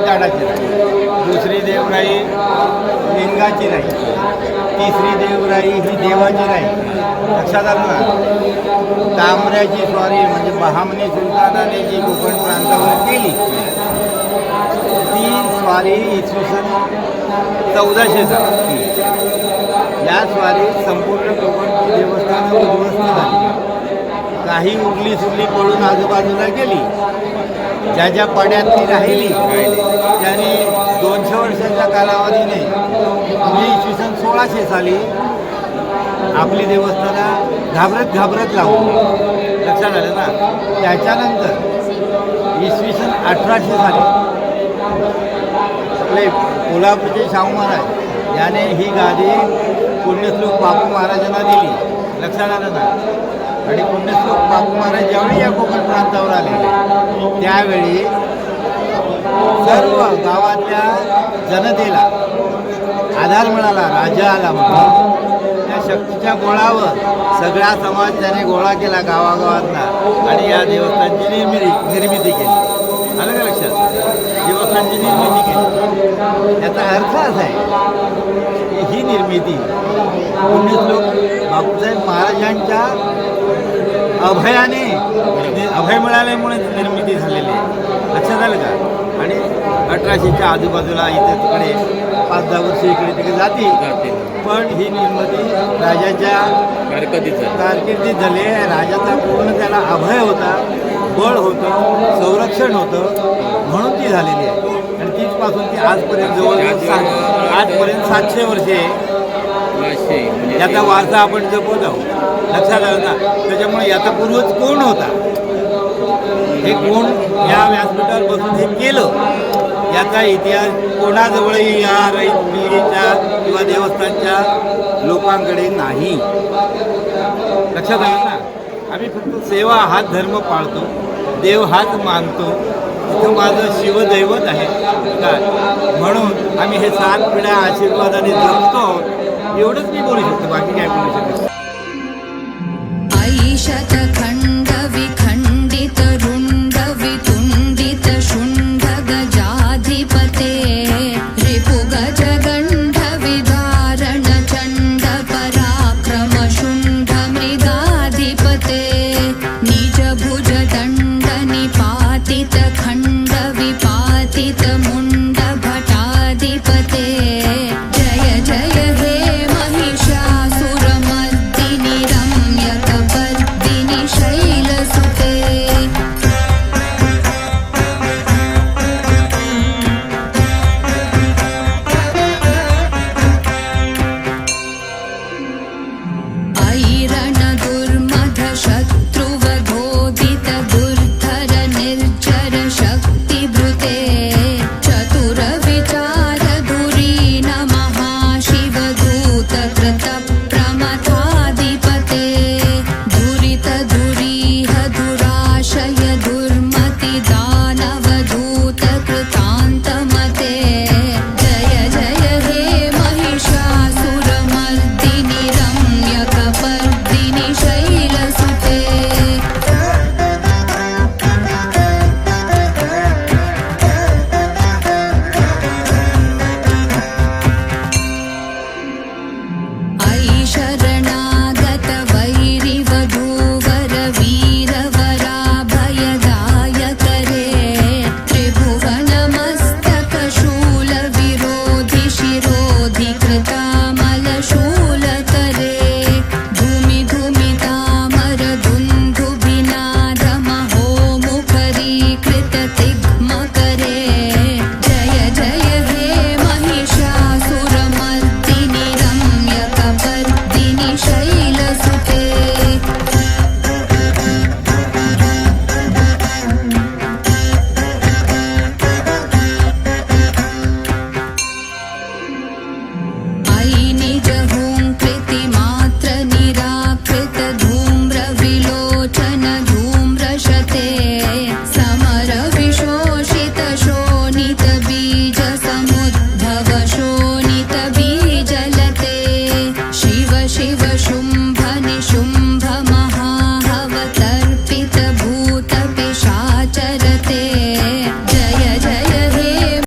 दाडाची नाही, दुसरी देवराई लिंगाची नाही, तिसरी देवराई ही देवाची नाही. लक्षात आलं ना. तांबऱ्याची स्वारी म्हणजे बहामनी सुलतानाने जी कोकण प्रांतावर केली ती स्वारी इसवी सन 1400 साली. या स्वारीत संपूर्ण कोकणची देवस्थानं उद्ध्वस्त झाली. काही उरली सुरली पळून आजूबाजूला गेली. ज्या ज्या पड्यात ती राहिली त्याने 200 वर्षाच्या कालावधीने म्हणजे इसवी सन 1600 साली आपली देवस्थानं घाबरत लावली. लक्षात आलं ना. त्याच्यानंतर इसवी सन 1800 साली आपले कोल्हापूरचे शाहू महाराज याने ही गादी पुण्यश्लोक बापू महाराजांना दिली. लक्षात आलं ना. आणि पुण्यश्लोक बापू महाराज ज्यावेळी या कोकण प्रांतावर आले त्यावेळी सर्व गावातल्या जनतेला आधार मिळाला. राजा आला म्हणून त्या शक्तीच्या गोळावर सगळा समाज त्याने गोळा केला गावागावातला आणि या देवस्थानची निर्मिती केली. आलं का लक्षात. देवस्थानची निर्मिती केली. याचा अर्थ असा आहे की ही निर्मिती पुण्यश्लोक बापूसाहेब महाराजांच्या अभयाने अभय मिळाल्यामुळे निर्मिती झालेली आहे. लक्षात आलं का. आणि 1800च्या आजूबाजूला इथे तिकडे 5-10 वर्ष इकडे तिकडे जातील पण ही निर्मिती राजाच्या कारकिर्दीत झाली. राजाचा पूर्ण त्याला अभय होता, बळ होतं, संरक्षण होतं म्हणून ती झालेली आहे. आणि तीचपासून ती आजपर्यंत जवळजवळ आजपर्यंत 700 वर्षे याचा वारसा आपण जपत आहोत. लक्षात आलं ना. त्याच्यामुळे याचा पूर्वज कोण होता हे कोण या व्यासपीठावर बसून हे केलं याचा इतिहास कोणाजवळही या पिढीच्या किंवा देवस्थानच्या लोकांकडे नाही. लक्षात आलं ना. आम्ही फक्त सेवा हाच धर्म पाळतो, देव हाच मानतो. इथं माझं शिवदैवत आहे काय म्हणून आम्ही हे 7 पिढ्या आशीर्वादाने जगतो. एवढंच मी बोलू शकतो, बाकी काय बोलू शकतो. आई शतखंड